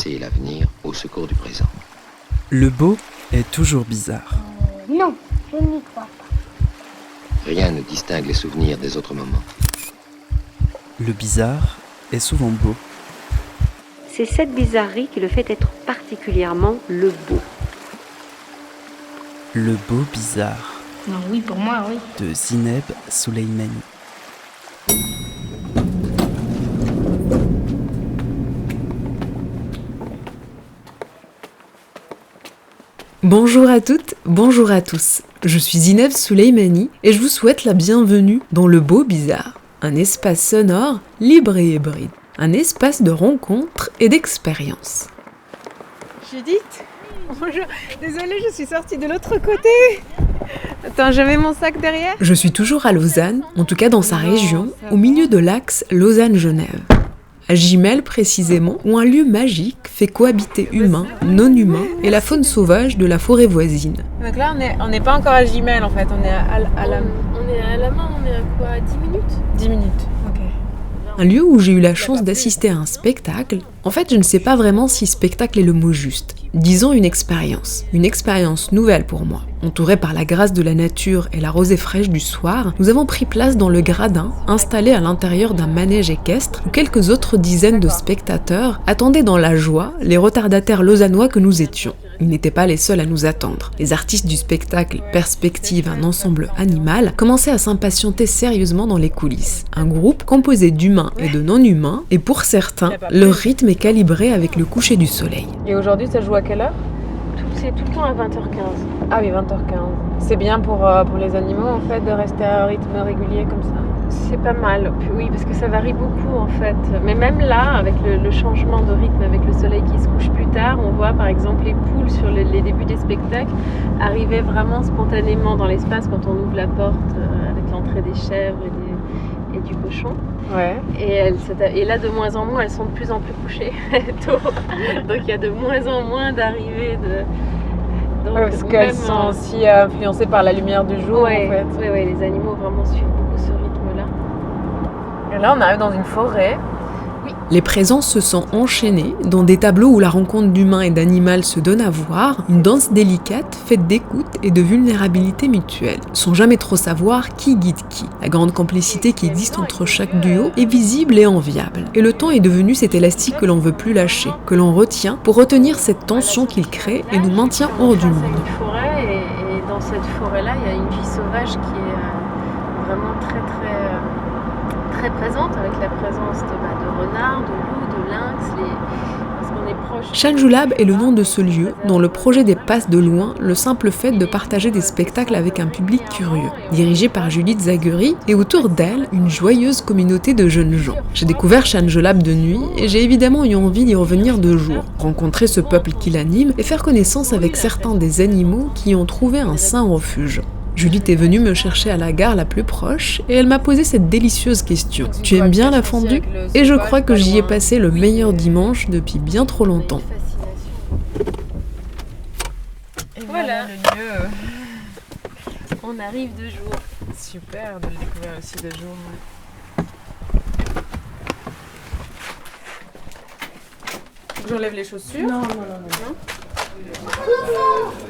passé et l'avenir au secours du présent. Le beau est toujours bizarre. Non, je n'y crois pas. Rien ne distingue les souvenirs des autres moments. Le bizarre est souvent beau. C'est cette bizarrerie qui le fait être particulièrement le beau. Le beau bizarre Non, oui, pour moi, oui. de Zineb Souleymani. Bonjour à toutes, bonjour à tous. Je suis Zineb Souleymani et je vous souhaite la bienvenue dans Le Beau Bizarre, un espace sonore libre et hybride, un espace de rencontres et d'expériences. Judith ? Bonjour, désolée, je suis sortie de l'autre côté. Attends, je mets mon sac derrière. Je suis toujours à Lausanne, en tout cas dans sa région, au milieu de l'axe Lausanne-Genève. À Gimel précisément, où un lieu magique fait cohabiter humains, non-humains et la faune sauvage de la forêt voisine. Donc là, on n'est pas encore à Gimel en fait, on est à la... On est à la main, on est à quoi, 10 minutes 10 minutes, ok. Un lieu où j'ai eu la chance d'assister à un spectacle. En fait, je ne sais pas vraiment si spectacle est le mot juste. Disons une expérience nouvelle pour moi. Entourée par la grâce de la nature et la rosée fraîche du soir, nous avons pris place dans le gradin, installé à l'intérieur d'un manège équestre où quelques autres dizaines de spectateurs attendaient dans la joie les retardataires lausannois que nous étions. Ils n'étaient pas les seuls à nous attendre. Les artistes du spectacle Perspective, un ensemble animal, commençaient à s'impatienter sérieusement dans les coulisses. Un groupe composé d'humains et de non-humains, et pour certains, leur rythme est calibré avec le coucher du soleil. Et aujourd'hui, ça joue à quelle heure ? C'est tout le temps à 20h15. Ah oui, 20h15. C'est bien pour les animaux en fait de rester à un rythme régulier comme ça. C'est pas mal, oui, parce que ça varie beaucoup en fait. Mais même là, avec le changement de rythme, avec le soleil qui se couche plus tard, on voit par exemple les poules sur les débuts des spectacles arriver vraiment spontanément dans l'espace quand on ouvre la porte avec l'entrée des chèvres et du cochon. Ouais. Et là, de moins en moins, elles sont de plus en plus couchées tôt. Donc il y a de moins en moins d'arrivées de... Donc, parce qu'elles sont aussi influencées par la lumière du jour en fait. Oui, les animaux vraiment suivent beaucoup ce rythme-là. Et là, on arrive dans une forêt. Les présences se sont enchaînées dans des tableaux où la rencontre d'humain et d'animal se donne à voir, une danse délicate faite d'écoute et de vulnérabilité mutuelle, sans jamais trop savoir qui guide qui. La grande complicité qui existe entre chaque duo est visible et enviable. Et le temps est devenu cet élastique que l'on veut plus lâcher, que l'on retient pour retenir cette tension qu'il crée et nous maintient hors du monde. C'est une forêt et dans cette forêt-là, il y a une vie sauvage qui est vraiment très présente, avec la présence de renards, de loups, de lynx, parce qu'on est proche. Chanjulab est le nom de ce lieu dont le projet dépasse de loin le simple fait de partager des spectacles avec un public curieux. Dirigé par Judith Zaguery et autour d'elle, une joyeuse communauté de jeunes gens. J'ai découvert Chanjulab de nuit et j'ai évidemment eu envie d'y revenir de jour, rencontrer ce peuple qui l'anime et faire connaissance avec certains des animaux qui y ont trouvé un saint refuge. Judith est venue me chercher à la gare la plus proche et elle m'a posé cette délicieuse question. Tu aimes bien la fondue ? Et je crois que j'y ai passé le meilleur dimanche depuis bien trop longtemps. Et voilà le lieu. On arrive de jour. Super de le découvrir aussi de jour. J'enlève les chaussures. Non.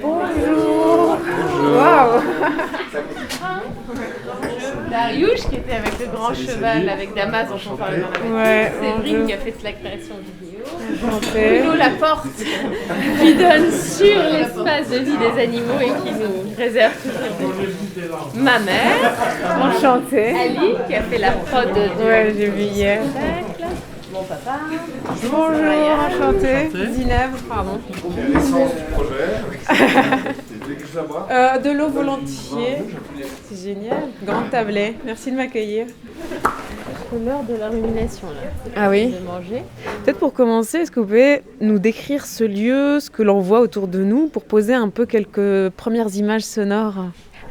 Bonjour. Waouh. Dariush qui était avec le grand cheval, avec Damas dont on parlait dans la Ouais, Séverine qui a fait la création vidéo. Bonjour. La porte qui donne sur l'espace de vie des animaux et qui nous réserve toujours ma mère. Enchantée. Ali qui a fait la prod de Ouais, j'ai vu hier. mon papa. Bonjour, enchantée. Zineb, pardon. L'essence du projet. De l'eau volontiers. C'est génial. Grande tablée. Merci de m'accueillir. C'est l'heure de la rumination là. Ah oui. De manger. Peut-être pour commencer, est-ce que vous pouvez nous décrire ce lieu, ce que l'on voit autour de nous, pour poser un peu quelques premières images sonores ?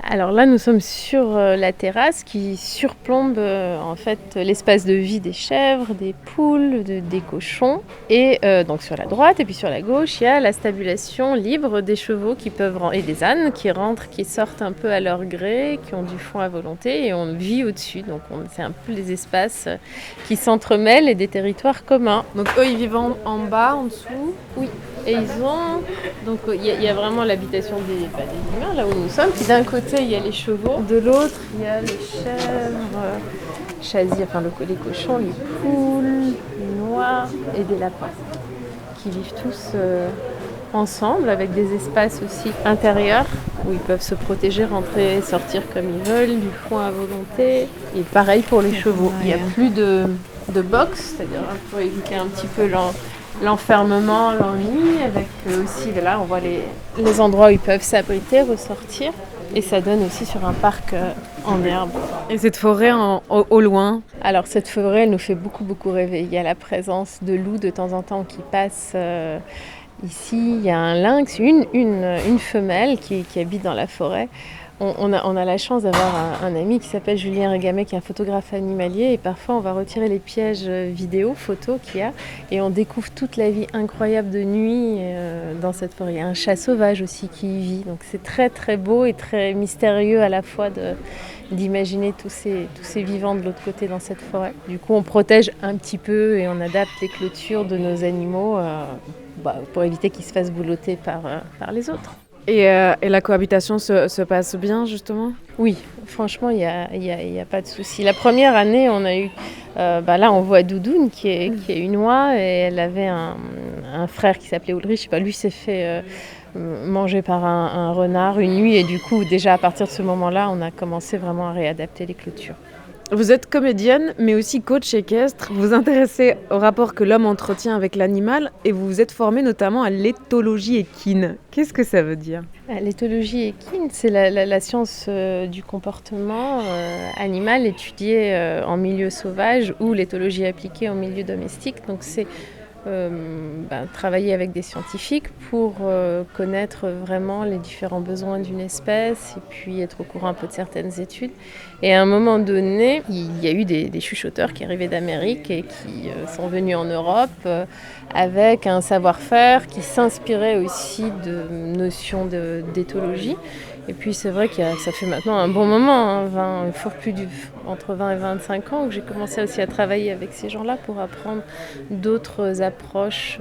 Alors là, nous sommes sur la terrasse qui surplombe en fait l'espace de vie des chèvres, des poules, des cochons. Et donc sur la droite et puis sur la gauche, il y a la stabulation libre des chevaux et des ânes qui rentrent, qui sortent un peu à leur gré, qui ont du foin à volonté et on vit au-dessus. Donc c'est un peu les espaces qui s'entremêlent et des territoires communs. Donc eux, ils vivent en bas, en dessous. Oui. Et ils ont, donc il y a vraiment l'habitation des humains, là où nous sommes. Puis d'un côté, il y a les chevaux. De l'autre, il y a les chèvres, chasirs, enfin les cochons, les poules, les noix et des lapins. Qui vivent tous ensemble, avec des espaces aussi intérieurs où ils peuvent se protéger, rentrer et sortir comme ils veulent, du foin à volonté. Et pareil pour les chevaux. Il n'y a plus de box, c'est-à-dire pour éviter un petit peu l'enfermement, l'ennui, avec aussi, là on voit les endroits où ils peuvent s'abriter, ressortir. Et ça donne aussi sur un parc en herbe. Et cette forêt au loin? Alors cette forêt, elle nous fait beaucoup rêver. Il y a la présence de loups de temps en temps qui passent ici. Il y a un lynx, une femelle qui habite dans la forêt. On a la chance d'avoir un ami qui s'appelle Julien Régamet, qui est un photographe animalier, et parfois on va retirer les pièges vidéo, photos qu'il y a, et on découvre toute la vie incroyable de nuit dans cette forêt. Il y a un chat sauvage aussi qui y vit, donc c'est très beau et très mystérieux à la fois d'imaginer tous ces vivants de l'autre côté dans cette forêt. Du coup on protège un petit peu et on adapte les clôtures de nos animaux pour éviter qu'ils se fassent boulotter par les autres. Et la cohabitation se passe bien, justement? Oui, franchement, il y a pas de souci. La première année, on a eu... là, on voit Doudoune, qui est une oie, et elle avait un frère qui s'appelait Ulrich. Lui s'est fait manger par un renard une nuit, et du coup, déjà, à partir de ce moment-là, on a commencé vraiment à réadapter les clôtures. Vous êtes comédienne, mais aussi coach équestre. Vous vous intéressez au rapport que l'homme entretient avec l'animal et vous vous êtes formée notamment à l'éthologie équine. Qu'est-ce que ça veut dire? L'éthologie équine, c'est la science du comportement animal étudiée en milieu sauvage ou l'éthologie appliquée en milieu domestique. Donc c'est travailler avec des scientifiques pour connaître vraiment les différents besoins d'une espèce et puis être au courant un peu de certaines études. Et à un moment donné, il y a eu des chuchoteurs qui arrivaient d'Amérique et qui sont venus en Europe avec un savoir-faire qui s'inspirait aussi de notions d'éthologie. Et puis c'est vrai que ça fait maintenant un bon moment, entre 20 et 25 ans, que j'ai commencé aussi à travailler avec ces gens-là pour apprendre d'autres approches,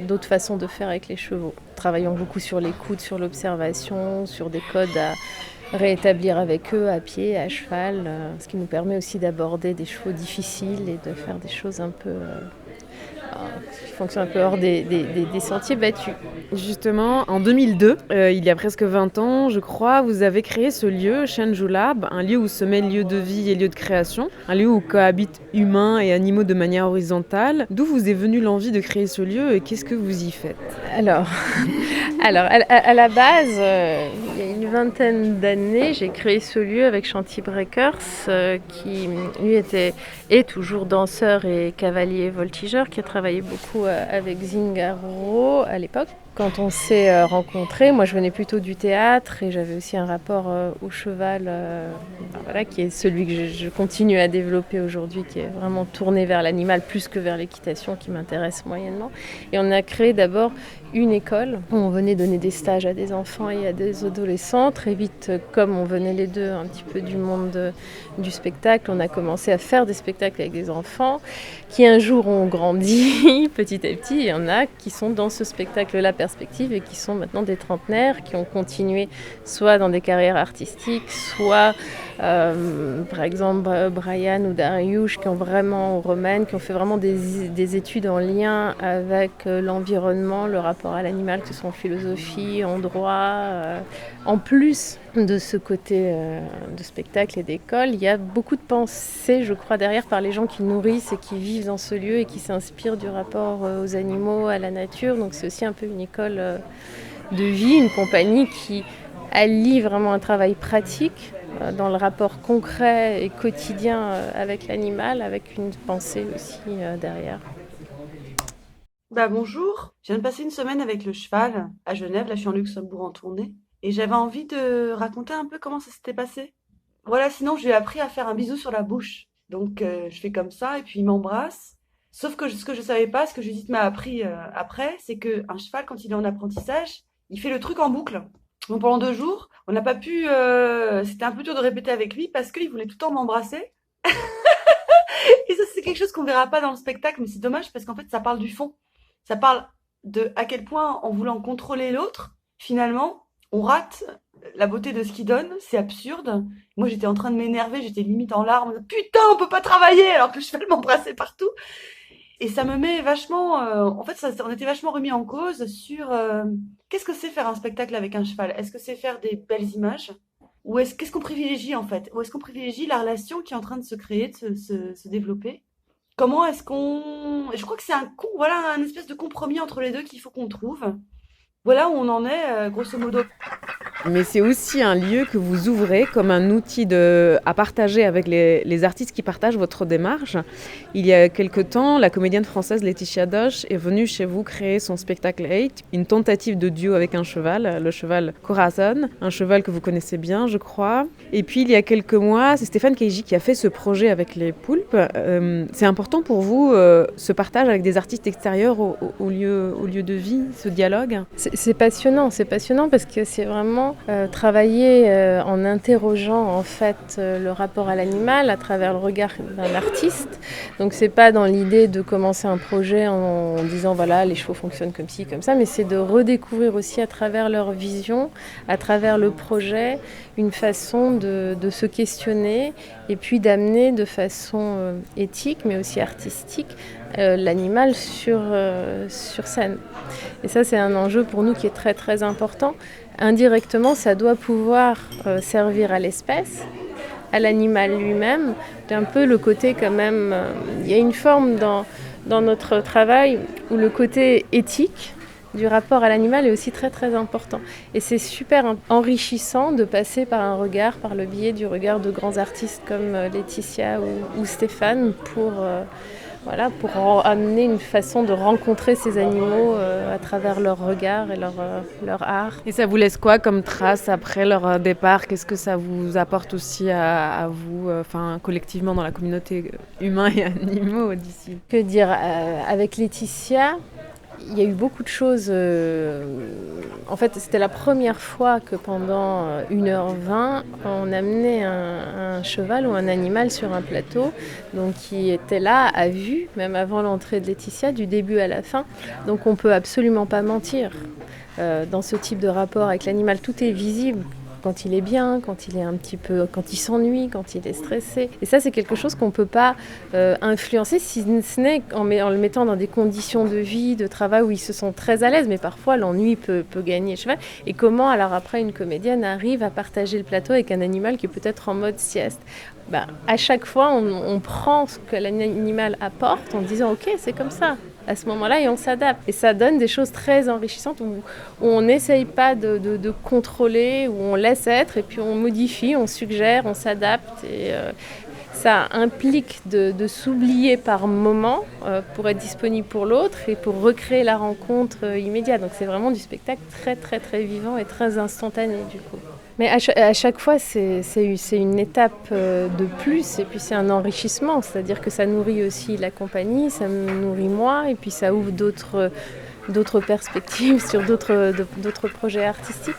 d'autres façons de faire avec les chevaux. Travaillant beaucoup sur l'écoute, sur l'observation, sur des codes à réétablir avec eux à pied, à cheval, ce qui nous permet aussi d'aborder des chevaux difficiles et de faire des choses un peu... qui fonctionnent un peu hors des sentiers battus. Justement, en 2002, il y a presque 20 ans, je crois, vous avez créé ce lieu, Shenju Lab, un lieu où se mêlent lieu de vie et lieu de création, un lieu où cohabitent humains et animaux de manière horizontale. D'où vous est venue l'envie de créer ce lieu et qu'est-ce que vous y faites? Alors à la base, il y a une vingtaine d'années, j'ai créé ce lieu avec Shanty Breakers, qui lui est toujours danseur et cavalier voltigeur, qui a travaillé beaucoup avec Zingaro à l'époque. Quand on s'est rencontrés, moi je venais plutôt du théâtre et j'avais aussi un rapport au cheval, qui est celui que je continue à développer aujourd'hui, qui est vraiment tourné vers l'animal plus que vers l'équitation, qui m'intéresse moyennement. Et on a créé d'abord une école où on venait donner des stages à des enfants et à des adolescents. Très vite, comme on venait les deux un petit peu du monde du spectacle, on a commencé à faire des spectacles avec des enfants qui un jour ont grandi petit à petit. Il y en a qui sont dans ce spectacle-là perspective et qui sont maintenant des trentenaires, qui ont continué soit dans des carrières artistiques, soit par exemple Brian ou Dariush qui ont fait vraiment des études en lien avec l'environnement, le rapport à l'animal, que ce soit en philosophie, en droit. En plus de ce côté de spectacle et d'école, il y a beaucoup de pensées, je crois, derrière par les gens qui nourrissent et qui vivent dans ce lieu et qui s'inspirent du rapport aux animaux, à la nature. Donc c'est aussi un peu une école de vie, une compagnie qui allie vraiment un travail pratique dans le rapport concret et quotidien avec l'animal, avec une pensée aussi derrière. Bonjour, je viens de passer une semaine avec le cheval à Genève, là je suis en Luxembourg en tournée. Et j'avais envie de raconter un peu comment ça s'était passé. Voilà, sinon je lui ai appris à faire un bisou sur la bouche. Donc je fais comme ça et puis il m'embrasse. Sauf que ce que je savais pas, ce que Judith m'a appris après, c'est qu'un cheval, quand il est en apprentissage, il fait le truc en boucle. Donc pendant 2 jours, on n'a pas pu... c'était un peu dur de répéter avec lui parce qu'il voulait tout le temps m'embrasser. Et ça, c'est quelque chose qu'on verra pas dans le spectacle, mais c'est dommage parce qu'en fait, ça parle du fond. Ça parle de à quel point, en voulant contrôler l'autre, finalement, on rate la beauté de ce qu'il donne. C'est absurde. Moi, j'étais en train de m'énerver, j'étais limite en larmes. Putain, on peut pas travailler alors que le cheval m'embrassait partout. Et ça me met vachement... en fait, on était vachement remis en cause sur qu'est-ce que c'est faire un spectacle avec un cheval. Est-ce que c'est faire des belles images ? Ou qu'est-ce qu'on privilégie en fait? Ou est-ce qu'on privilégie la relation qui est en train de se créer, de se développer? Comment est-ce qu'on... Je crois que c'est voilà, un espèce de compromis entre les deux qu'il faut qu'on trouve. Voilà où on en est, grosso modo. Mais c'est aussi un lieu que vous ouvrez comme un outil à partager avec les artistes qui partagent votre démarche. Il y a quelque temps, la comédienne française Laetitia Doche est venue chez vous créer son spectacle 8, une tentative de duo avec un cheval, le cheval Corazon, un cheval que vous connaissez bien, je crois. Et puis il y a quelques mois, c'est Stéphane Keiji qui a fait ce projet avec les poulpes. C'est important pour vous, ce partage avec des artistes extérieurs au lieu de vie, ce dialogue? C'est passionnant parce que c'est vraiment travailler en interrogeant en fait le rapport à l'animal à travers le regard d'un artiste. Donc c'est pas dans l'idée de commencer un projet en disant voilà les chevaux fonctionnent comme ci, comme ça, mais c'est de redécouvrir aussi à travers leur vision, à travers le projet, une façon de se questionner et puis d'amener de façon éthique mais aussi artistique l'animal sur scène. Et ça, c'est un enjeu pour nous qui est très très important. Indirectement, ça doit pouvoir servir à l'espèce, à l'animal lui-même. C'est un peu le côté quand même... il y a une forme dans notre travail où le côté éthique du rapport à l'animal est aussi très très important. Et c'est super enrichissant de passer par un regard, par le biais du regard de grands artistes comme Laetitia ou Stéphane pour amener une façon de rencontrer ces animaux à travers leur regard et leur art. Et ça vous laisse quoi comme trace après leur départ? Qu'est-ce que ça vous apporte aussi à vous, collectivement dans la communauté humains et animaux d'ici? Que dire, avec Laetitia, il y a eu beaucoup de choses. En fait, c'était la première fois que pendant 1h20, on amenait un cheval ou un animal sur un plateau, donc qui était là à vue, même avant l'entrée de Laetitia, du début à la fin. Donc on ne peut absolument pas mentir. Dans ce type de rapport avec l'animal, tout est visible. Quand il est bien, quand il s'ennuie, quand il est stressé. Et ça, c'est quelque chose qu'on ne peut pas influencer, si ce n'est en le mettant dans des conditions de vie, de travail où ils se sont très à l'aise. Mais parfois, l'ennui peut gagner le cheval. Et comment, alors après, une comédienne arrive à partager le plateau avec un animal qui est peut-être en mode sieste? À chaque fois, on prend ce que l'animal apporte en disant « Ok, c'est comme ça ». À ce moment-là, et on s'adapte. Et ça donne des choses très enrichissantes où on n'essaye pas de contrôler, où on laisse être, et puis on modifie, on suggère, on s'adapte. Et ça implique de s'oublier par moment pour être disponible pour l'autre et pour recréer la rencontre immédiate. Donc c'est vraiment du spectacle très, très, très vivant et très instantané, du coup. Mais à chaque fois, c'est une étape de plus et puis c'est un enrichissement. C'est-à-dire que ça nourrit aussi la compagnie, ça me nourrit moi et puis ça ouvre d'autres perspectives sur d'autres projets artistiques.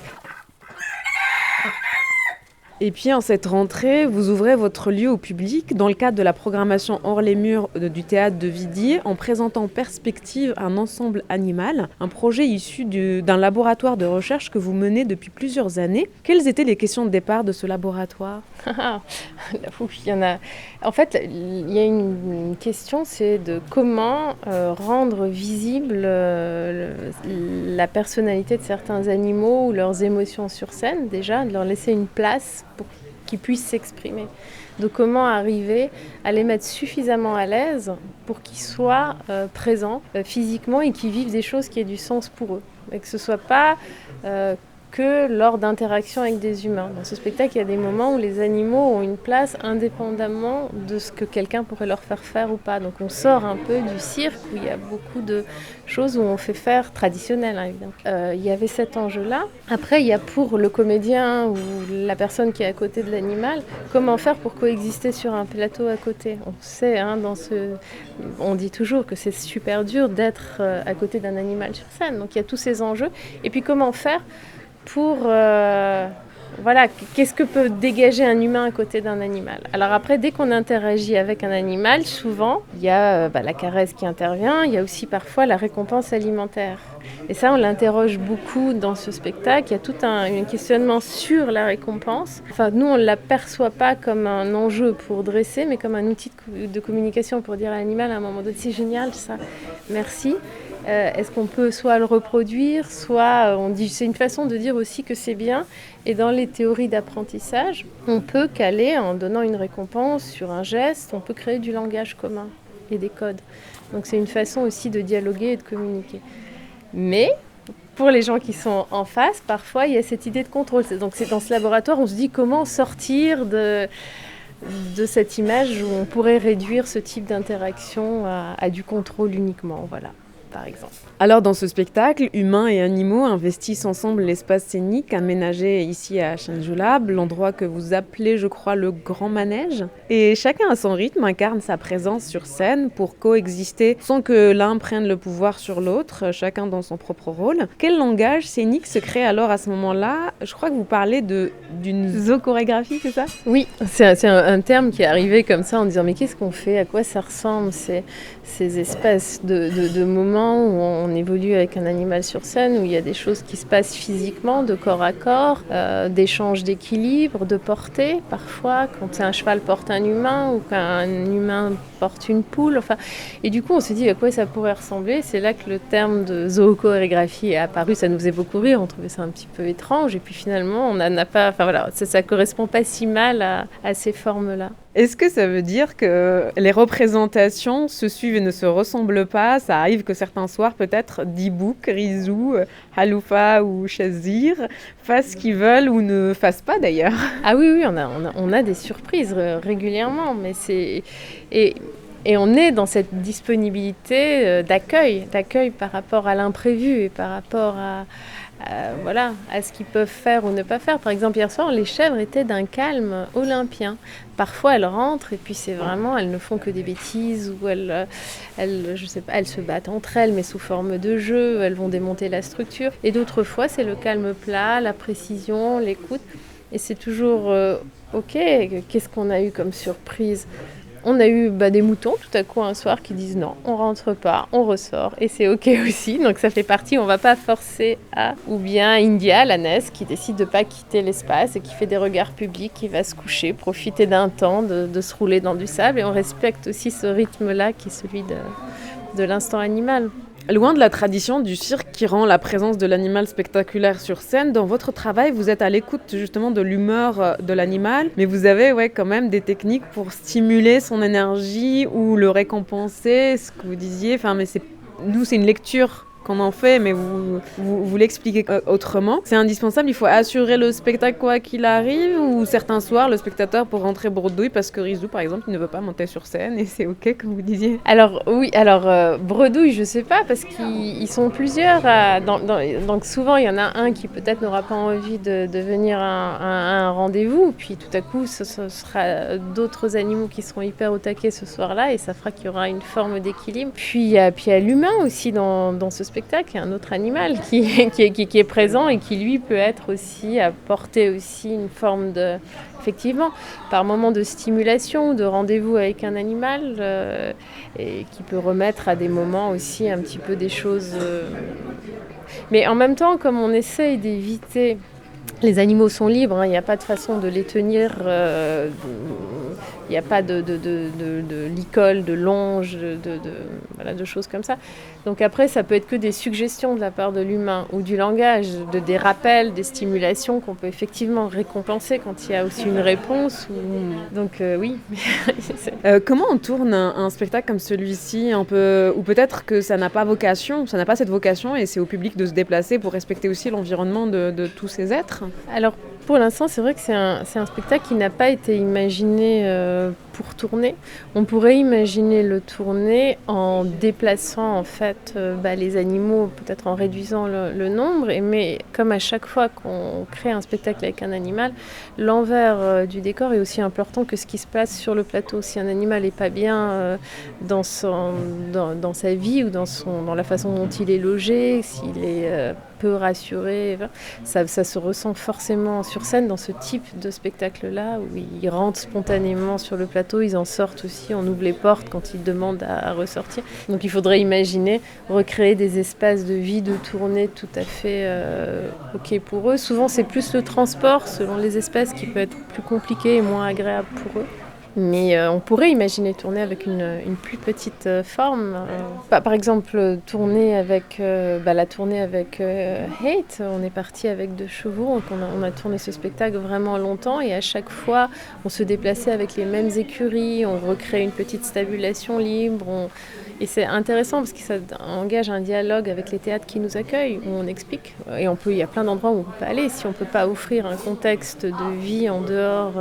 Et puis en cette rentrée, vous ouvrez votre lieu au public dans le cadre de la programmation Hors les murs du théâtre de Vidier en présentant Perspective, un ensemble animal, un projet issu d'un laboratoire de recherche que vous menez depuis plusieurs années. Quelles étaient les questions de départ de ce laboratoire? Il y en a. En fait, il y a une question, c'est de comment rendre visible la personnalité de certains animaux ou leurs émotions sur scène, déjà, de leur laisser une place pour qu'ils puissent s'exprimer. Donc comment arriver à les mettre suffisamment à l'aise pour qu'ils soient présents physiquement et qu'ils vivent des choses qui aient du sens pour eux. Et que ce ne soit pas que lors d'interactions avec des humains. Dans ce spectacle, il y a des moments où les animaux ont une place indépendamment de ce que quelqu'un pourrait leur faire faire ou pas. Donc on sort un peu du cirque où il y a beaucoup de choses où on fait faire traditionnel, évidemment. Il y avait cet enjeu-là. Après, il y a pour le comédien ou la personne qui est à côté de l'animal, comment faire pour coexister sur un plateau à côté. On sait, on dit toujours que c'est super dur d'être à côté d'un animal sur scène. Donc il y a tous ces enjeux. Et puis comment faire pour... qu'est-ce que peut dégager un humain à côté d'un animal? Alors après, dès qu'on interagit avec un animal, souvent, il y a la caresse qui intervient, il y a aussi parfois la récompense alimentaire. Et ça, on l'interroge beaucoup dans ce spectacle. Il y a tout un questionnement sur la récompense. Enfin, nous, on ne l'aperçoit pas comme un enjeu pour dresser, mais comme un outil de communication pour dire à l'animal à un moment donné, c'est génial ça, merci. Est-ce qu'on peut soit le reproduire, soit on dit, c'est une façon de dire aussi que c'est bien. Et dans les théories d'apprentissage, on peut caler en donnant une récompense sur un geste, on peut créer du langage commun et des codes. Donc c'est une façon aussi de dialoguer et de communiquer. Mais pour les gens qui sont en face, parfois il y a cette idée de contrôle. Donc c'est dans ce laboratoire, on se dit comment sortir de cette image où on pourrait réduire ce type d'interaction à du contrôle uniquement, voilà. Par exemple. Alors dans ce spectacle, humains et animaux investissent ensemble l'espace scénique aménagé ici à Shenjulab, l'endroit que vous appelez, je crois, le Grand Manège. Et chacun à son rythme incarne sa présence sur scène pour coexister sans que l'un prenne le pouvoir sur l'autre, chacun dans son propre rôle. Quel langage scénique se crée alors à ce moment-là? Je crois que vous parlez d'une zoochorégraphie, c'est ça? Oui, c'est un terme qui est arrivé comme ça en disant mais qu'est-ce qu'on fait? À quoi ça ressemble ces espèces de moments où on évolue avec un animal sur scène, où il y a des choses qui se passent physiquement, de corps à corps, d'échanges d'équilibre, de portée, parfois, quand un cheval porte un humain ou qu'un humain porte une poule. Enfin, et du coup, on s'est dit à quoi ça pourrait ressembler. C'est là que le terme de zoochorégraphie est apparu. Ça nous faisait beaucoup rire, on trouvait ça un petit peu étrange. Et puis finalement, on n'en a pas... Enfin voilà, ça correspond pas si mal à ces formes-là. Est-ce que ça veut dire que les représentations se suivent et ne se ressemblent pas? Ça arrive que certains soirs, peut-être, Dibouk, Rizou, Haloufa ou Chazir fassent ce qu'ils veulent ou ne fassent pas d'ailleurs. Ah oui, on a des surprises régulièrement, mais c'est... Et on est dans cette disponibilité d'accueil par rapport à l'imprévu et par rapport à ce qu'ils peuvent faire ou ne pas faire. Par exemple, hier soir, les chèvres étaient d'un calme olympien. Parfois, elles rentrent et puis c'est vraiment, elles ne font que des bêtises ou elles se battent entre elles, mais sous forme de jeu. Elles vont démonter la structure. Et d'autres fois, c'est le calme plat, la précision, l'écoute. Et c'est toujours OK. Qu'est-ce qu'on a eu comme surprise? On a eu des moutons tout à coup un soir qui disent non, on rentre pas, on ressort et c'est ok aussi, donc ça fait partie, on va pas forcer à, ou bien India, la NES, qui décide de pas quitter l'espace et qui fait des regards publics, qui va se coucher, profiter d'un temps de se rouler dans du sable et on respecte aussi ce rythme-là qui est celui de l'instant animal. Loin de la tradition du cirque qui rend la présence de l'animal spectaculaire sur scène, dans votre travail, vous êtes à l'écoute justement de l'humeur de l'animal, mais vous avez quand même des techniques pour stimuler son énergie ou le récompenser, ce que vous disiez. Enfin, mais c'est une lecture qu'on en fait, mais vous l'expliquez autrement. C'est indispensable, il faut assurer le spectacle quoi qu'il arrive, ou certains soirs, le spectateur pour rentrer bredouille parce que Rizou, par exemple, il ne veut pas monter sur scène et c'est ok, comme vous disiez. Alors oui, bredouille, je sais pas, parce qu'ils sont plusieurs. Donc souvent, il y en a un qui peut-être n'aura pas envie de venir à un rendez-vous, puis tout à coup, ce sera d'autres animaux qui seront hyper au taquet ce soir-là et ça fera qu'il y aura une forme d'équilibre. Puis il y a l'humain aussi dans ce spectacle, il y a un autre animal qui est présent et qui lui peut être aussi, apporter aussi une forme de, effectivement, par moment de stimulation, de rendez-vous avec un animal et qui peut remettre à des moments aussi un petit peu des choses. Mais en même temps, comme on essaye d'éviter... Les animaux sont libres, il n'y a pas de façon de les tenir Il n'y a pas de licol, de longe, voilà, de choses comme ça. Donc après, ça peut être que des suggestions de la part de l'humain ou du langage, des rappels, des stimulations qu'on peut effectivement récompenser quand il y a aussi une réponse. Donc oui. Comment on tourne un spectacle comme celui-ci un peu, ou peut-être que ça n'a pas cette vocation et c'est au public de se déplacer pour respecter aussi l'environnement de tous ces êtres? Alors pour l'instant, c'est vrai que c'est un spectacle qui n'a pas été imaginé pour tourner. On pourrait imaginer le tourner en déplaçant en fait les animaux, peut-être en réduisant le nombre, mais comme à chaque fois qu'on crée un spectacle avec un animal, l'envers du décor est aussi important que ce qui se passe sur le plateau. Si un animal n'est pas bien dans sa vie ou dans la façon dont il est logé, s'il est peu rassuré, ça se ressent forcément sur scène dans ce type de spectacle-là où ils rentrent spontanément sur le plateau, ils en sortent aussi, on ouvre les portes quand ils demandent à ressortir. Donc il faudrait imaginer recréer des espaces de vie, de tournée tout à fait OK pour eux. Souvent c'est plus le transport selon les espèces qui peut être plus compliqué et moins agréable pour eux. Mais on pourrait imaginer tourner avec une plus petite forme. Par exemple, tourner avec la tournée avec Hate. On est parti avec 2 chevaux. Donc on a tourné ce spectacle vraiment longtemps et à chaque fois, on se déplaçait avec les mêmes écuries. On recrée une petite stabulation libre. Et c'est intéressant parce que ça engage un dialogue avec les théâtres qui nous accueillent, où on explique. Et il y a plein d'endroits où on peut aller. Si on ne peut pas offrir un contexte de vie en dehors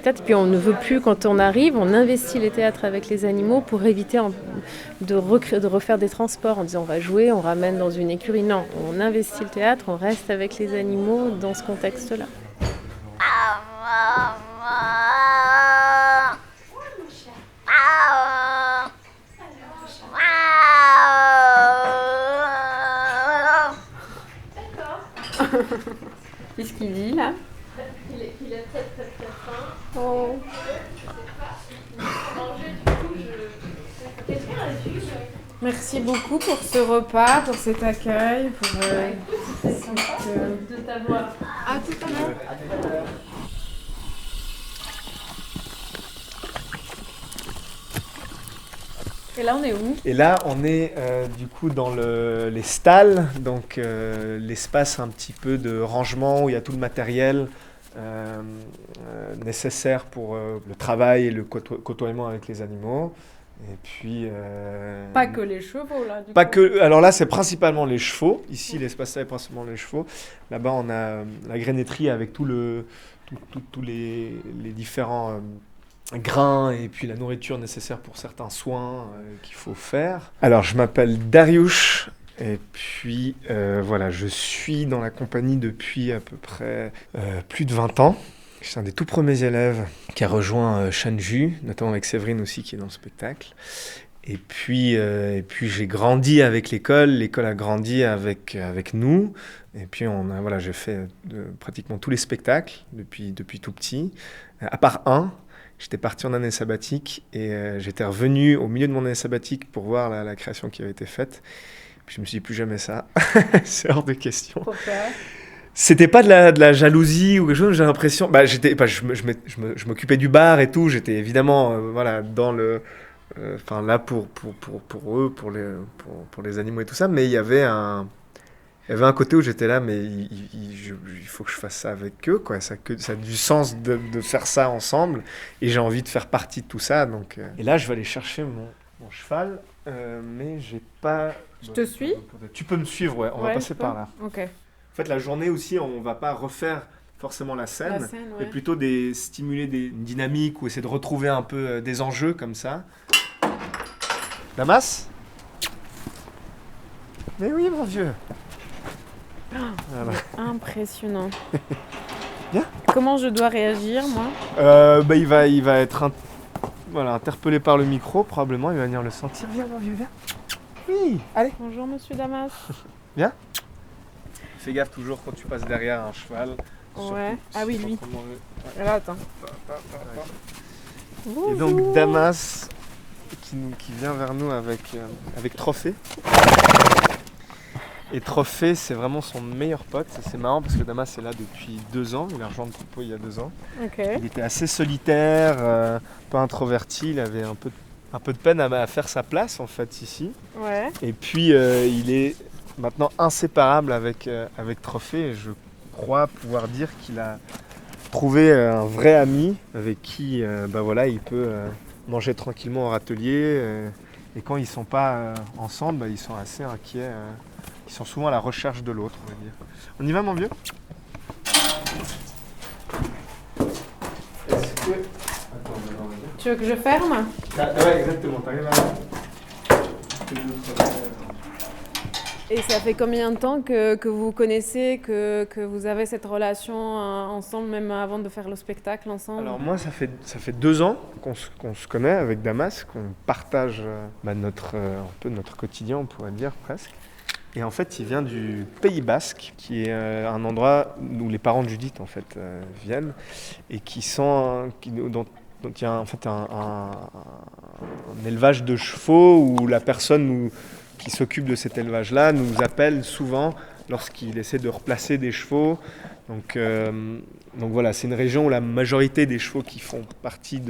théâtre, puis on ne veut plus, quand on arrive, on investit les théâtres avec les animaux pour éviter de refaire des transports en disant on va jouer, on ramène dans une écurie. Non, on investit le théâtre, on reste avec les animaux dans ce contexte-là. Qu'est-ce qu'il dit là? Il a très très très faim. Oh. Merci beaucoup pour ce repas, pour cet accueil, de t'avoir. À tout à l'heure. Et là, on est où? Et là, on est du coup dans les stalles, donc l'espace un petit peu de rangement où il y a tout le matériel nécessaire pour le travail et le côtoiement avec les animaux. Et puis... Pas que les chevaux, là, du pas coup. que, alors là, c'est principalement les chevaux. Ici, l'espace là est principalement les chevaux. Là-bas, on a la grainetterie avec tous les différents... grains et puis la nourriture nécessaire pour certains soins qu'il faut faire. Alors, je m'appelle Dariush et puis voilà, je suis dans la compagnie depuis à peu près plus de 20 ans. Je suis un des tout premiers élèves qui a rejoint Shanju, notamment avec Séverine aussi qui est dans le spectacle. Et puis j'ai grandi avec l'école a grandi avec nous. Et puis j'ai fait pratiquement tous les spectacles depuis tout petit, à part un. J'étais parti en année sabbatique et j'étais revenu au milieu de mon année sabbatique pour voir la création qui avait été faite. Puis je me suis dit plus jamais ça, c'est hors de question. Pourquoi ? C'était pas de la jalousie ou quelque chose, j'ai l'impression... je m'occupais du bar et tout, j'étais évidemment dans le... là pour eux, pour les animaux et tout ça, mais il y avait un côté où j'étais là, mais il faut que je fasse ça avec eux, quoi. Ça a du sens de faire ça ensemble, et j'ai envie de faire partie de tout ça. Donc, et là, je vais aller chercher mon cheval, mais j'ai pas... Je te suis ? Tu peux me suivre, ouais, on va passer par là. Ok. En fait, la journée aussi, on va pas refaire forcément la scène, mais plutôt stimuler une dynamique ou essayer de retrouver un peu des enjeux comme ça. Damas ? Mais oui, mon vieux. Voilà. Impressionnant. Bien. Comment je dois réagir, moi ? Il va être interpellé par le micro, probablement. Il va venir le sentir. Viens, mon vieux, viens. Oui, allez. Bonjour, monsieur Damas. Viens. Fais gaffe toujours quand tu passes derrière un cheval. Ouais. Ah oui, lui. Là, attends. Et donc Damas qui vient vers nous avec Trophée. Et Trophée, c'est vraiment son meilleur pote. C'est marrant parce que Damas est là depuis 2 ans. Il a rejoint le troupeau il y a 2 ans. Ok. Il était assez solitaire, un peu introverti. Il avait un peu de peine à faire sa place en fait ici. Ouais. Et puis il est maintenant inséparable avec Trophée. Et je crois pouvoir dire qu'il a trouvé un vrai ami avec qui il peut manger tranquillement au râtelier. Et quand ils ne sont pas ensemble, ils sont assez inquiets. Ils sont souvent à la recherche de l'autre, on va dire. On y va, mon vieux ? Est-ce que... Attends, Tu veux que je ferme ? Ouais, exactement. T'arrives à... Et ça fait combien de temps que vous vous connaissez, que vous avez cette relation ensemble, même avant de faire le spectacle ensemble ? Alors moi, ça fait 2 ans qu'on se connaît avec Damas, qu'on partage un peu notre quotidien, on pourrait dire presque. Et en fait, il vient du Pays Basque, qui est un endroit où les parents de Judith en fait viennent et dont il y a en fait un élevage de chevaux où la personne qui s'occupe de cet élevage-là nous appelle souvent lorsqu'il essaie de replacer des chevaux. Donc voilà, c'est une région où la majorité des chevaux qui font partie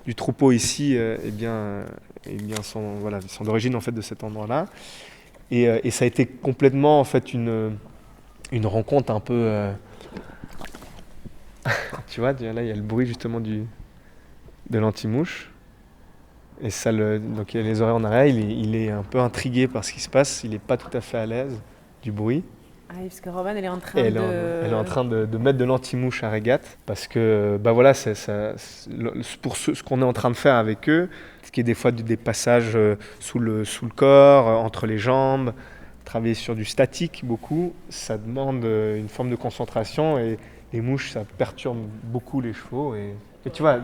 du troupeau ici sont d'origine en fait de cet endroit-là. Et ça a été complètement en fait une rencontre un peu... tu vois, là il y a le bruit justement de l'anti-mouche. Et donc il a les oreilles en arrière, il est un peu intrigué par ce qui se passe, il n'est pas tout à fait à l'aise du bruit. Ah oui, parce que Robin, elle est en train elle est en train de mettre de l'anti-mouche à régate, parce que pour ce qu'on est en train de faire avec eux, ce qui est des fois des passages sous le corps, entre les jambes, travailler sur du statique beaucoup, ça demande une forme de concentration et les mouches, ça perturbe beaucoup les chevaux. Et tu vois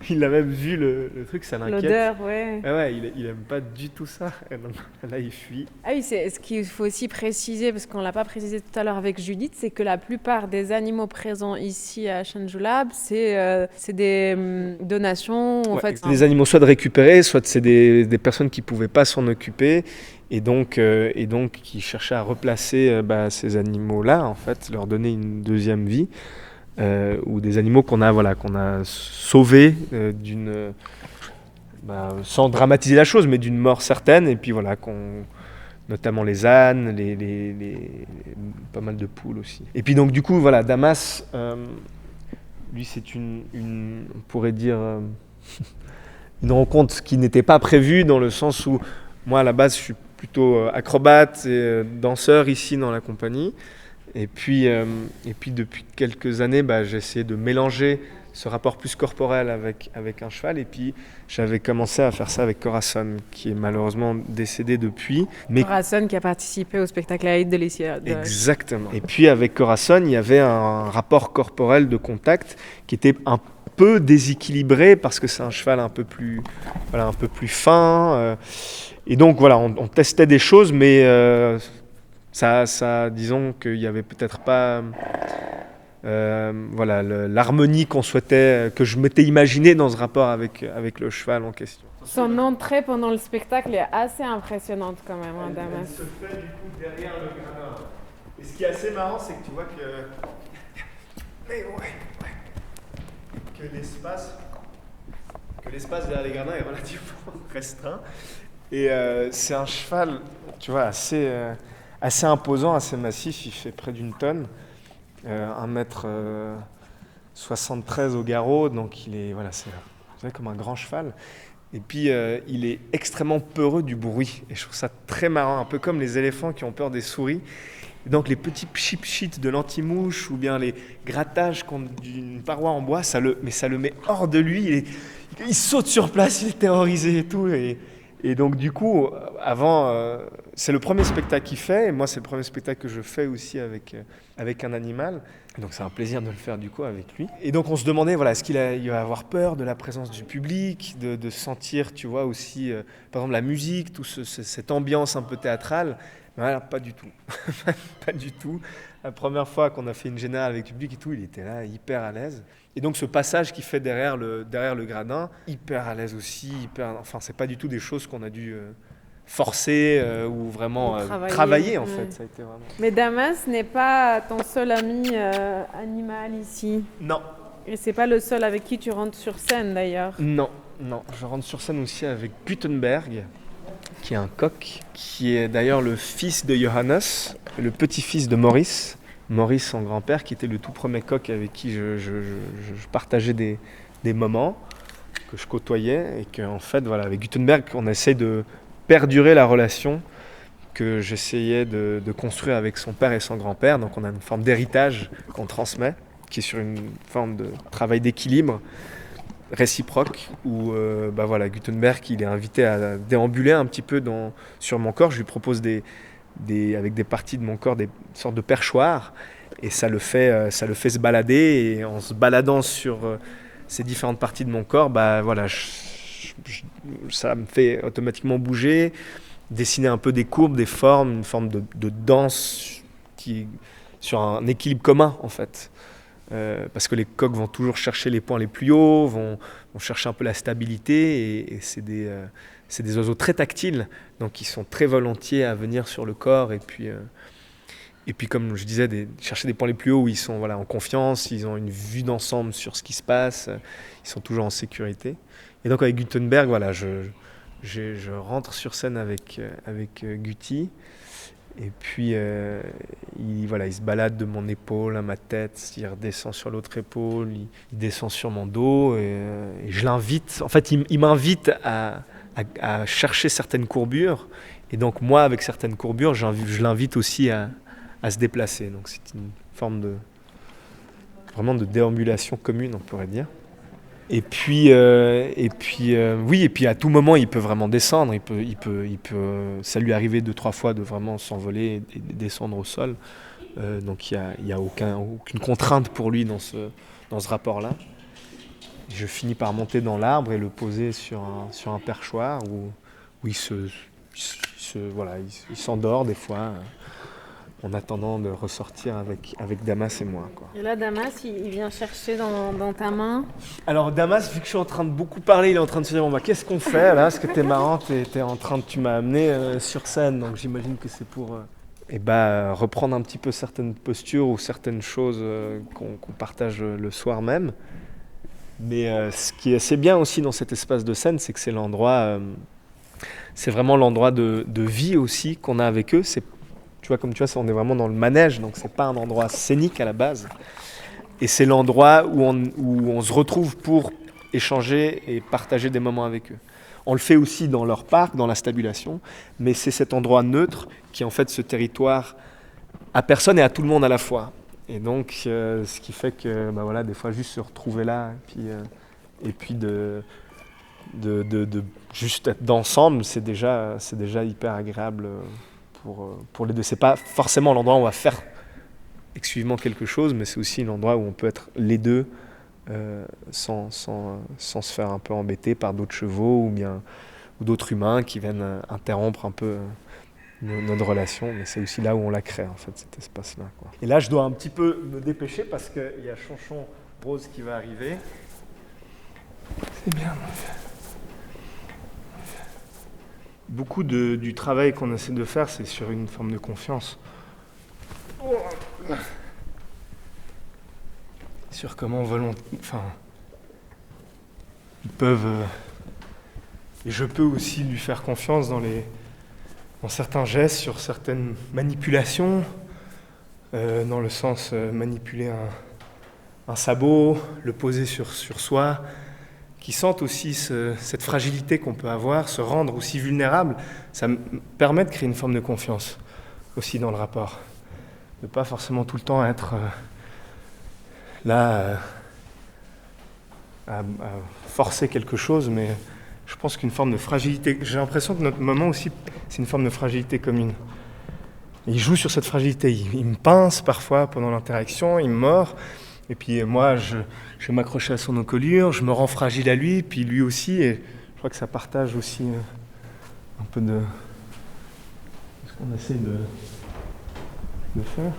il a même vu le truc, ça l'inquiète. L'odeur, ouais. Ah ouais, il aime pas du tout ça. Et donc, là, il fuit. Ah oui, c'est ce qu'il faut aussi préciser, parce qu'on l'a pas précisé tout à l'heure avec Judith, c'est que la plupart des animaux présents ici à Chenjulab, c'est des donations. En fait, des animaux soit de récupérer, soit c'est des personnes qui pouvaient pas s'en occuper. Et donc qui cherchaient à replacer ces animaux-là, en fait, leur donner une deuxième vie. Ou des animaux qu'on a sauvés sans dramatiser la chose, mais d'une mort certaine, et puis voilà, notamment les ânes, pas mal de poules aussi. Et puis donc du coup, voilà, Damas, lui c'est on pourrait dire, une rencontre qui n'était pas prévue, dans le sens où moi à la base je suis plutôt acrobate et danseur ici dans la compagnie. Et puis depuis quelques années, j'ai essayé de mélanger ce rapport plus corporel avec un cheval. Et puis j'avais commencé à faire ça avec Corazon, qui est malheureusement décédé depuis. Mais Corazon qui a participé au spectacle Aïd de l'Essière. Exactement. Et puis avec Corazon, il y avait un rapport corporel de contact qui était un peu déséquilibré parce que c'est un cheval un peu plus fin. Et donc voilà, on testait des choses, mais... Ça, disons qu'il n'y avait peut-être pas l'harmonie qu'on souhaitait, que je m'étais imaginé dans ce rapport avec le cheval en question. Son entrée pendant le spectacle est assez impressionnante quand même, Damas. Elle se fait du coup derrière le gradin. Et ce qui est assez marrant, c'est que tu vois que l'espace derrière les gradins est relativement restreint. Et c'est un cheval, tu vois, assez imposant, assez massif, il fait près d'1 tonne, 1m73 au garrot, donc c'est comme un grand cheval. Et puis il est extrêmement peureux du bruit, et je trouve ça très marrant, un peu comme les éléphants qui ont peur des souris. Et donc les petits pchit-pchit de l'anti-mouche ou bien les grattages d'une paroi en bois, ça le met hors de lui, il saute sur place, il est terrorisé et tout. Et donc du coup, avant, c'est le premier spectacle qu'il fait, et moi c'est le premier spectacle que je fais aussi avec un animal. Donc c'est un plaisir de le faire du coup avec lui. Et donc on se demandait, est-ce qu'il va avoir peur de la présence du public, de sentir, tu vois, aussi, par exemple la musique, cette ambiance un peu théâtrale. Mais voilà, pas du tout. Pas du tout. La première fois qu'on a fait une générale avec le public et tout, il était là, hyper à l'aise. Et donc ce passage qu'il fait derrière le gradin, hyper à l'aise aussi, c'est pas du tout des choses qu'on a dû forcer ou vraiment travailler en fait. Ça a été vraiment... Mais Damas n'est pas ton seul ami animal ici. Non. Et c'est pas le seul avec qui tu rentres sur scène d'ailleurs. Non. Je rentre sur scène aussi avec Gutenberg, qui est un coq, qui est d'ailleurs le fils de Johannes, le petit-fils de Maurice. Maurice, son grand-père, qui était le tout premier coq avec qui je partageais des moments, que je côtoyais. Et qu'en fait, voilà, avec Gutenberg, on essaie de perdurer la relation que j'essayais de construire avec son père et son grand-père. Donc on a une forme d'héritage qu'on transmet, qui est sur une forme de travail d'équilibre réciproque, où voilà, Gutenberg, il est invité à déambuler un petit peu sur mon corps. Je lui propose avec des parties de mon corps, des sortes de perchoirs, et ça le fait se balader, et en se baladant sur ces différentes parties de mon corps, voilà, ça me fait automatiquement bouger, dessiner un peu des courbes, des formes, une forme de danse qui est sur un équilibre commun en fait. Parce que les coqs vont toujours chercher les points les plus hauts, vont chercher un peu la stabilité, et c'est des oiseaux très tactiles, donc ils sont très volontiers à venir sur le corps, et puis comme je disais, chercher des points les plus hauts où ils sont en confiance, ils ont une vue d'ensemble sur ce qui se passe, ils sont toujours en sécurité. Et donc avec Gutenberg, voilà, je rentre sur scène avec Guti. Et puis, il se balade de mon épaule à ma tête, il redescend sur l'autre épaule, il descend sur mon dos, et je l'invite. En fait, il m'invite à chercher certaines courbures. Et donc, moi, avec certaines courbures, je l'invite aussi à se déplacer. Donc, c'est une forme vraiment de déambulation commune, on pourrait dire. Et puis à tout moment, il peut vraiment descendre. Ça lui est arrivé 2-3 fois de vraiment s'envoler et descendre au sol. Donc il y a aucune contrainte pour lui dans ce rapport-là. Je finis par monter dans l'arbre et le poser sur un perchoir où il s'endort des fois, en attendant de ressortir avec Damas et moi, quoi. Et là, Damas, il vient chercher dans ta main. Alors Damas, vu que je suis en train de beaucoup parler, il est en train de se dire qu'est-ce qu'on fait là? Parce que t'es marrant, tu m'as amené sur scène, donc j'imagine que c'est pour reprendre un petit peu certaines postures ou certaines choses qu'on partage le soir même. Mais ce qui est assez bien aussi dans cet espace de scène, c'est que c'est l'endroit, c'est vraiment l'endroit de vie aussi qu'on a avec eux. Comme tu vois, on est vraiment dans le manège, donc c'est pas un endroit scénique à la base. Et c'est l'endroit où on se retrouve pour échanger et partager des moments avec eux. On le fait aussi dans leur parc, dans la stabulation, mais c'est cet endroit neutre qui est en fait ce territoire à personne et à tout le monde à la fois. Et donc, ce qui fait que, des fois, juste se retrouver là, et puis de juste être d'ensemble, c'est déjà hyper agréable. Pour les deux. C'est pas forcément l'endroit où on va faire exclusivement quelque chose, mais c'est aussi l'endroit où on peut être les deux sans se faire un peu embêter par d'autres chevaux ou d'autres humains qui viennent interrompre un peu notre relation. Mais c'est aussi là où on la crée, en fait, cet espace-là, quoi. Et là, je dois un petit peu me dépêcher parce qu'il y a Chonchon Rose qui va arriver. C'est bien, mon vieux. Beaucoup du travail qu'on essaie de faire, c'est sur une forme de confiance. Sur comment ils peuvent... et je peux aussi lui faire confiance dans certains gestes, sur certaines manipulations, dans le sens manipuler un sabot, le poser sur soi, qui sentent aussi cette fragilité qu'on peut avoir, se rendre aussi vulnérable. Ça me permet de créer une forme de confiance aussi dans le rapport. De ne pas forcément tout le temps être là à forcer quelque chose, mais je pense qu'une forme de fragilité... J'ai l'impression que notre moment aussi, c'est une forme de fragilité commune. Et il joue sur cette fragilité. Il me pince parfois pendant l'interaction, il me mord. Et puis moi, je vais m'accrocher à son encolure, je me rends fragile à lui, puis lui aussi. Et je crois que ça partage aussi un peu de ce qu'on essaie de faire.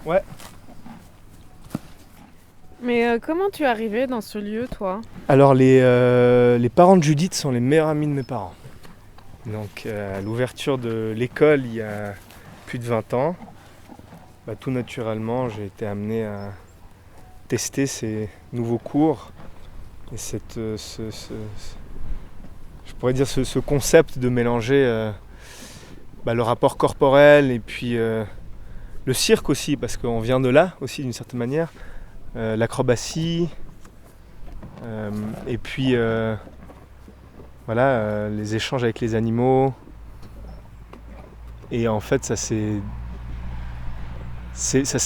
Ouais. Mais comment tu es arrivé dans ce lieu, toi? Alors les parents de Judith sont les meilleurs amis de mes parents. Donc à l'ouverture de l'école il y a plus de 20 ans, tout naturellement j'ai été amené à tester ces nouveaux cours et je pourrais dire ce concept de mélanger le rapport corporel et puis le cirque aussi, parce qu'on vient de là aussi d'une certaine manière, l'acrobatie, et puis les échanges avec les animaux. Et en fait ça s'est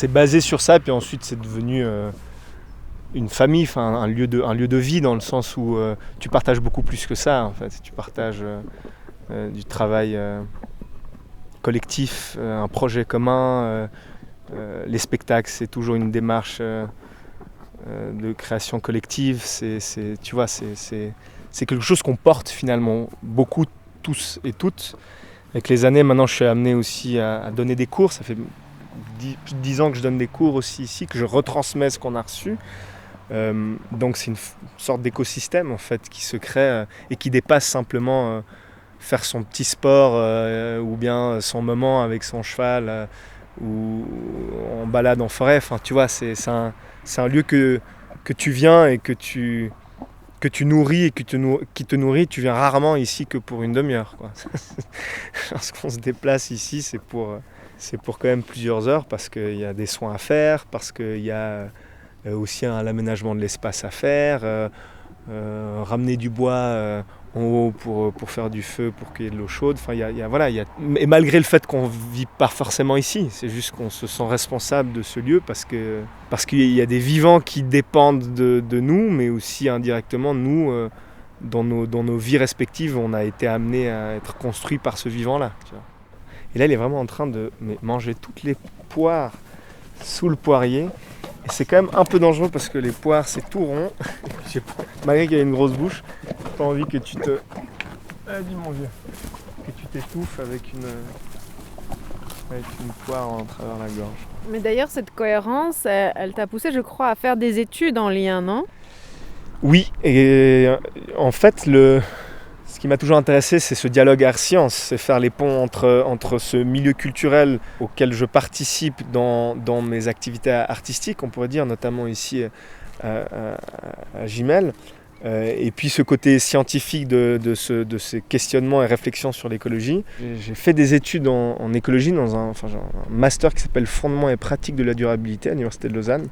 basé sur ça, puis ensuite c'est devenu une famille, un lieu de vie, dans le sens où tu partages beaucoup plus que ça en fait. Tu partages du travail collectif, un projet commun. Les spectacles, c'est toujours une démarche de création collective. C'est quelque chose qu'on porte finalement beaucoup, tous et toutes. Avec les années, maintenant, je suis amené aussi à donner des cours. Ça fait plus de 10 ans que je donne des cours aussi ici, que je retransmets ce qu'on a reçu. Donc c'est une sorte d'écosystème en fait qui se crée et qui dépasse simplement faire son petit sport ou bien son moment avec son cheval ou en balade en forêt. Enfin, tu vois, c'est un lieu que tu viens et que tu nourris et qui te nourrit. Tu viens rarement ici que pour une demi-heure, quoi. Lorsqu'on se déplace ici, c'est pour quand même plusieurs heures, parce qu'il y a des soins à faire, parce qu'il y a aussi l'aménagement de l'espace à faire, ramener du bois en haut pour faire du feu, pour qu'il y ait de l'eau chaude. Enfin, et malgré le fait qu'on ne vit pas forcément ici, c'est juste qu'on se sent responsable de ce lieu parce qu'il y a des vivants qui dépendent de nous, mais aussi indirectement, nous, dans nos vies respectives, on a été amenés à être construits par ce vivant-là. Tu vois. Et là, il est vraiment en train de manger toutes les poires sous le poirier. Et c'est quand même un peu dangereux parce que les poires, c'est tout rond. Malgré qu'il y a une grosse bouche, j'ai pas envie que tu te... Dis mon vieux. Que tu t'étouffes avec une poire en travers la gorge. Mais d'ailleurs, cette cohérence, elle t'a poussé, je crois, à faire des études en lien, non? Oui, et en fait, ce qui m'a toujours intéressé, c'est ce dialogue art-science, c'est faire les ponts entre ce milieu culturel auquel je participe dans mes activités artistiques, on pourrait dire, notamment ici à Gimel, et puis ce côté scientifique de ces questionnements et réflexions sur l'écologie. J'ai fait des études en écologie dans un master qui s'appelle Fondements et pratiques de la durabilité à l'Université de Lausanne.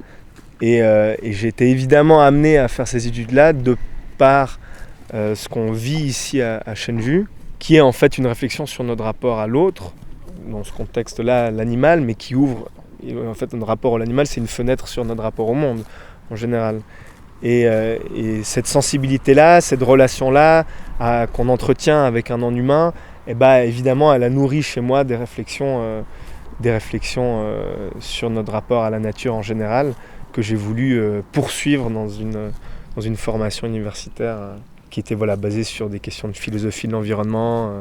Et j'ai été évidemment amené à faire ces études-là de par ce qu'on vit ici à Chênevue, qui est en fait une réflexion sur notre rapport à l'autre, dans ce contexte-là l'animal, mais qui ouvre, en fait notre rapport à l'animal, c'est une fenêtre sur notre rapport au monde en général. Et cette sensibilité-là, cette relation-là qu'on entretient avec un non-humain, évidemment elle a nourri chez moi des réflexions sur notre rapport à la nature en général, que j'ai voulu poursuivre dans une formation universitaire qui était basée sur des questions de philosophie de l'environnement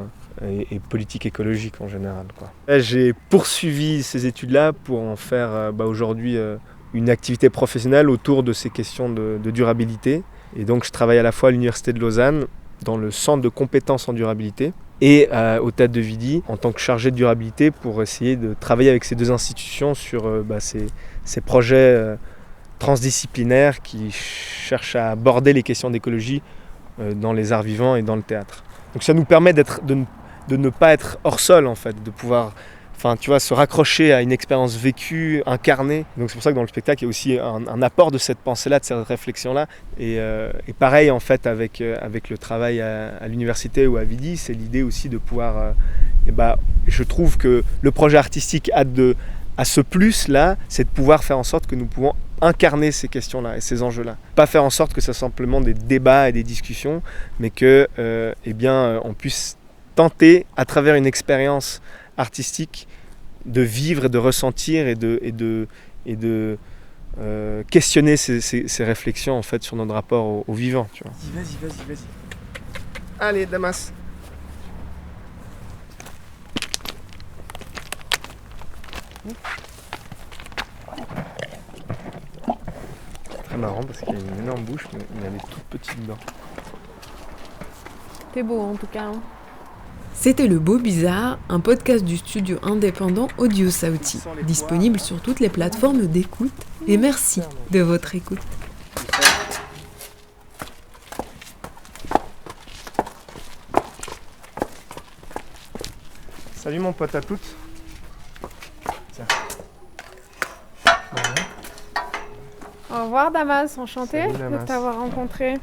et politique écologique en général, quoi. J'ai poursuivi ces études-là pour en faire aujourd'hui une activité professionnelle autour de ces questions de durabilité. Et donc je travaille à la fois à l'Université de Lausanne, dans le centre de compétences en durabilité, et au Théâtre de Vidy en tant que chargé de durabilité pour essayer de travailler avec ces deux institutions sur ces projets transdisciplinaires qui cherchent à aborder les questions d'écologie dans les arts vivants et dans le théâtre. Donc ça nous permet de ne pas être hors sol en fait, de pouvoir se raccrocher à une expérience vécue, incarnée. Donc c'est pour ça que dans le spectacle il y a aussi un apport de cette pensée-là, de cette réflexion-là. Et pareil en fait avec le travail à l'université ou à Vidy, c'est l'idée aussi de pouvoir... je trouve que le projet artistique a ce plus-là, c'est de pouvoir faire en sorte que nous pouvons incarner ces questions-là et ces enjeux-là. Pas faire en sorte que ce soit simplement des débats et des discussions, mais que on puisse tenter, à travers une expérience artistique, de vivre et de ressentir et de questionner ces réflexions en fait sur notre rapport au vivant. Tu vois. Vas-y. Allez, Damas. Très marrant parce qu'il a une énorme bouche, mais il a des toutes petites dents. T'es beau en tout cas. Hein. C'était Le Beau Bizarre, un podcast du studio indépendant Audio Sauti, disponible sur toutes les plateformes d'écoute. Et merci de votre écoute. Salut mon pote à toutes. Tiens. Au revoir Damas, enchantée Salut, Damas. de t'avoir rencontré.